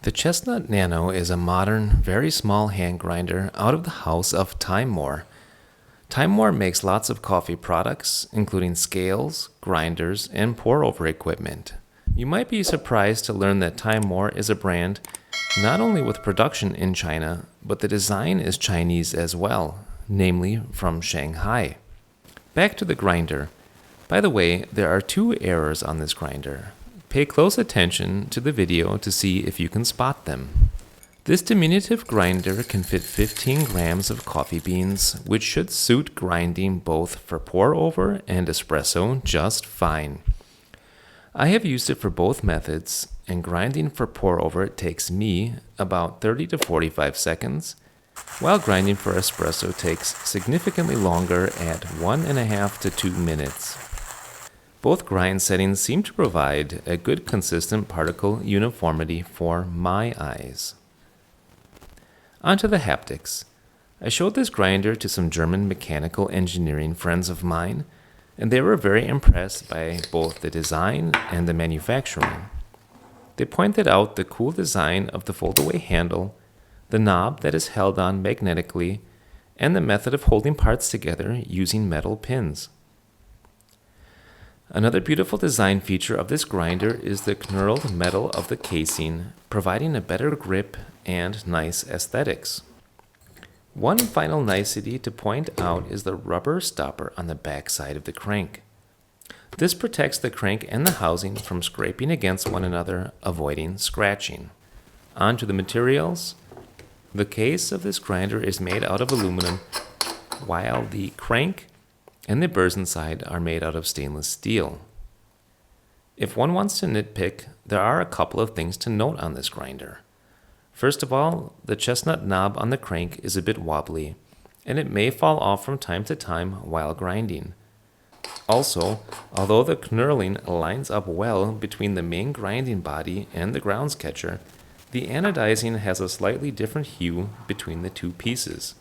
The Chestnut Nano is a modern, very small hand grinder out of the house of Timemore. Timemore makes lots of coffee products, including scales, grinders, and pour-over equipment. You might be surprised to learn that Timemore is a brand not only with production in China, but the design is Chinese as well, namely from Shanghai. Back to the grinder. By the way, there are two errors on this grinder. Pay close attention to the video to see if you can spot them. This diminutive grinder can fit 15 grams of coffee beans, which should suit grinding both for pour-over and espresso just fine. I have used it for both methods, and grinding for pour-over takes me about 30 to 45 seconds, while grinding for espresso takes significantly longer at 1.5 to 2 minutes. Both grind settings seem to provide a good consistent particle uniformity for my eyes. Onto the haptics. I showed this grinder to some German mechanical engineering friends of mine, and they were very impressed by both the design and the manufacturing. They pointed out the cool design of the fold-away handle, the knob that is held on magnetically, and the method of holding parts together using metal pins. Another beautiful design feature of this grinder is the knurled metal of the casing, providing a better grip and nice aesthetics. One final nicety to point out is the rubber stopper on the back side of the crank. This protects the crank and the housing from scraping against one another, avoiding scratching. On to the materials. The case of this grinder is made out of aluminum, while the crank and the burrs inside are made out of stainless steel. If one wants to nitpick, there are a couple of things to note on this grinder. First of all, the chestnut knob on the crank is a bit wobbly, and it may fall off from time to time while grinding. Also, although the knurling lines up well between the main grinding body and the grounds catcher, the anodizing has a slightly different hue between the two pieces.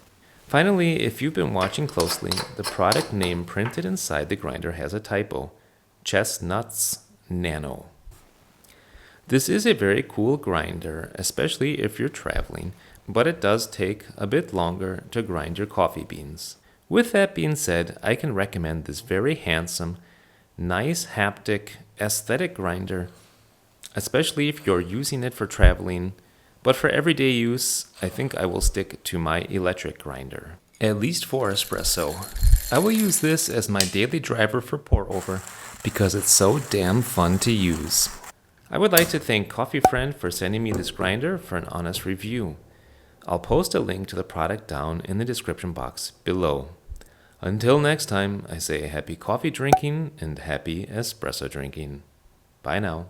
Finally, if you've been watching closely, the product name printed inside the grinder has a typo, Chestnut Nano. This is a very cool grinder, especially if you're traveling, but it does take a bit longer to grind your coffee beans. With that being said, I can recommend this very handsome, nice haptic, aesthetic grinder, especially if you're using it for traveling. But for everyday use, I think I will stick to my electric grinder. At least for espresso. I will use this as my daily driver for pour-over because it's so damn fun to use. I would like to thank Coffee Friend for sending me this grinder for an honest review. I'll post a link to the product down in the description box below. Until next time, I say happy coffee drinking and happy espresso drinking. Bye now.